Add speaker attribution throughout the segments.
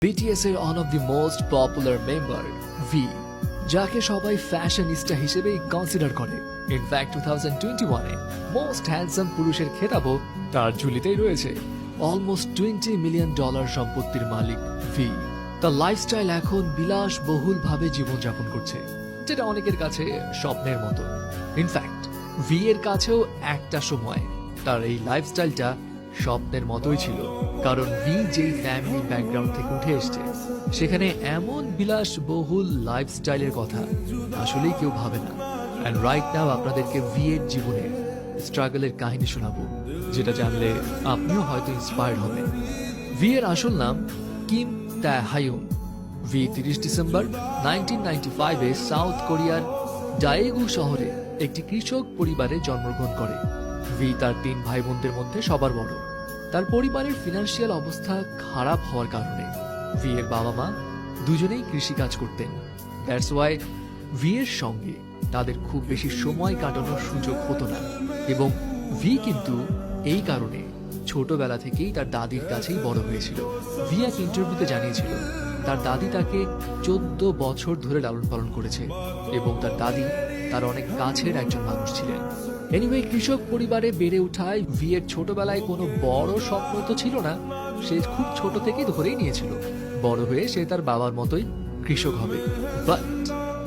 Speaker 1: BTS এর one of the most popular member V, যাকে সবাই ফ্যাশনিস্টা হিসেবেই কনসিডার করে। ইনফ্যাক্ট 2021 এ মোস্ট হ্যান্ডসাম পুরুষের খেতাবও তার ঝুলিতেই রয়েছে। অলমোস্ট $20 মিলিয়ন সম্পত্তির মালিক ভি। তার লাইফস্টাইল এখন বিলাসবহুল ভাবে জীবনযাপন করছে, যেটা অনেকের কাছে স্বপ্নের মতো। ইনফ্যাক্ট ভি এর কাছেও একটা সময় তার এই লাইফস্টাইলটা স্বপ্নের মতোই ছিল, কারণ ভি যেই ফ্যামিলি ব্যাকগ্রাউন্ড থেকে উঠে এসছে সেখানে এমন বিলাসবহুল লাইফস্টাইলের কথা আসলেই কেউ ভাবে না। অ্যান্ড রাইট নাও আপনাদেরকে ভি এর জীবনের স্ট্রাগলের কাহিনী শোনাবো, যেটা জানলে আপনিও হয়তো ইন্সপায়ার্ড হবেন। ভি এর আসল নাম কিম তাহায়ুন। ভি 30 ডিসেম্বর 1995 এ সাউথ কোরিয়ার ডায়েগু শহরে একটি কৃষক পরিবারে জন্মগ্রহণ করে। ভি তার 3 ভাই বোনদের মধ্যে সবার বড়। তার পরিবারের ফিনান্সিয়াল অবস্থা খারাপ হওয়ার কারণে ভি এর বাবা মা দুজনেই কৃষিকাজ করতেন। দ্যাটস ওয়াই ভি এর সঙ্গে তাদের খুব বেশি সময় কাটানোর সুযোগ হতো না, এবং ভি কিন্তু এই কারণে ছোটবেলা থেকেই তার দাদির কাছেই বড় হয়েছিল। ভি এক ইন্টারভিউতে জানিয়েছিল তার দাদি তাকে 14 বছর ধরে লালন পালন করেছে, এবং তার দাদি তার অনেক কাছের একজন মানুষ ছিলেন। এনিওয়ে, কৃষক পরিবারে বেড়ে ওঠায় ভি এর ছোটবেলায় কোনো বড় স্বপ্ন তো ছিল না। সে খুব ছোট থেকেই ধরেই নিয়েছিল বড় হয়ে সে তার বাবার মতোই কৃষক হবে। বাট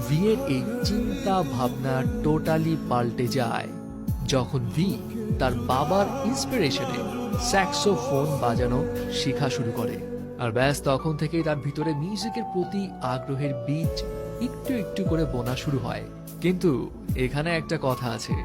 Speaker 1: ভি এর এই চিন্তা ভাবনা টোটালি পাল্টে যায় যখন ভি তার বাবার ইন্সপিরেশনে স্যাক্সোফোন বাজানো শেখা শুরু করে। আর ব্যাস তখন থেকেই তার ভিতরে মিউজিকের প্রতি আগ্রহের বীজ একটু একটু করে বোনা শুরু হয়। কিন্তু এখানে একটা কথা আছে,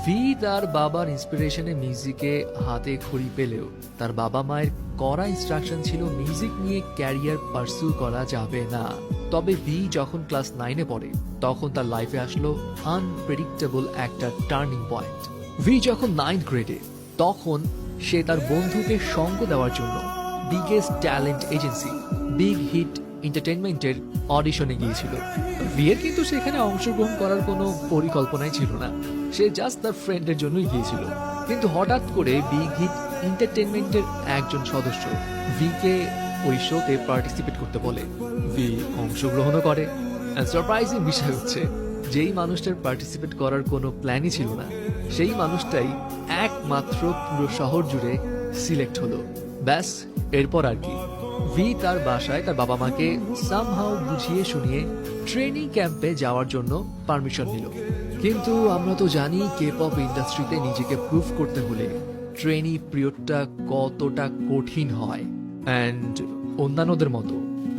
Speaker 1: ভি তার বাবার ইন্সপিরেশনে মিউজিকে হাতে খড়ি পেলেও তার বাবা মায়ের কড়া ইনস্ট্রাকশন ছিল মিউজিক নিয়ে ক্যারিয়ার পার্সু করা যাবে না। তবে ভি যখন ক্লাস 9-এ পড়ে তখন তার লাইফে আসলো আনপ্রেডিক্টেবল একটা টার্নিং পয়েন্ট। ভি যখন 9th গ্রেডে, তখন সে তার বন্ধুকে সঙ্গ দেওয়ার জন্য biggest talent agency big hit এন্টারটেইনমেন্টের অডিশনে গিয়েছিল। ভি এর কিন্তু সেখানে অংশগ্রহণ করার কোনো পরিকল্পনাই ছিল না, সে জাস্ট তার ফ্রেন্ডের জন্যই গিয়েছিল। কিন্তু হঠাৎ করে বিগ হিট এন্টারটেইনমেন্টের একজন সদস্য ভি কে ওই শোতে পার্টিসিপেট করতে বলে। ভি অংশগ্রহণও করে। সারপ্রাইজিং বিষয় হচ্ছে, যেই মানুষটার পার্টিসিপেট করার কোনো প্ল্যানই ছিল না, সেই মানুষটাই একমাত্র পুরো শহর জুড়ে সিলেক্ট হলো। ব্যাস, এরপর আর কি, ভি তার বাসায় তার বাবা মাকে সামহাউ বুঝিয়ে শুনিয়ে ট্রেনিং ক্যাম্পে যাওয়ার জন্য পারমিশন নিল। কিন্তু আমরা তো জানি কে পপ ইন্ডাস্ট্রিতে নিজেকে প্রুভ করতে হলে ট্রেনি পিরিয়ডটা কতটা কঠিন হয়। অ্যান্ড অন্যান্যদের মতো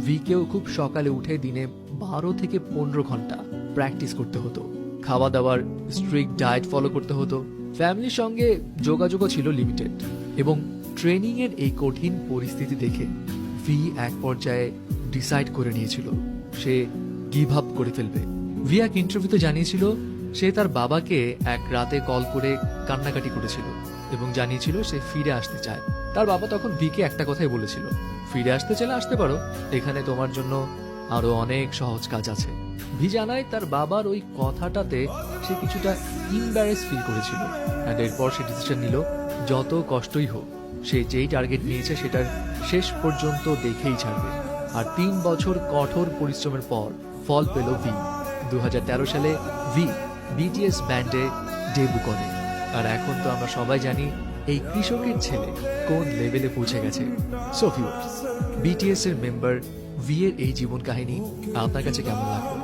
Speaker 1: ভি কেও খুব সকালে উঠে দিনে 12 থেকে 15 ঘন্টা প্র্যাকটিস করতে হতো। খাওয়া দাওয়ার স্ট্রিক্ট ডায়েট ফলো করতে হতো। ফ্যামিলির সঙ্গে যোগাযোগও ছিল লিমিটেড। এবং ট্রেনিং এর এই কঠিন পরিস্থিতি দেখে ভি এক পর্যায়ে ডিসাইড করে নিয়েছিল সে গিভ আপ করে ফেলবে। ভি এক ইন্টারভিউতে জানিয়েছিল সে তার বাবাকে এক রাতে কল করে কান্নাকাটি করেছিল এবং জানিয়েছিল সে ফিরে আসতে চায়। তার বাবা তখন ভিকে একটা কথাই বলেছিল, ফিরে আসতে চাইলে আসতে পারো, এখানে তোমার জন্য আরো অনেক সহজ কাজ আছে। ভি জানায় তার বাবার ওই কথাটাতে সে কিছুটা ইম্বারেস ফিল করেছিল। অ্যান্ড এরপর সে ডিসিশন নিল যত কষ্টই হোক সে যেই টার্গেট নিয়েছে সেটার শেষ পর্যন্ত দেখেই ছাড়বে। আর 3 বছর কঠোর পরিশ্রমের পর ফল পেল ভি। 2013 সালে ভি বিটিএস ব্যান্ডে ডেবু করে। আর এখন তো আমরা সবাই জানি এই কৃষকের ছেলে কোন লেভেলে পৌঁছে গেছে। সো ভিউয়ার্স, বিটিএস এর মেম্বার ভি এর এই জীবন কাহিনী আপনার কাছে কেমন লাগলো?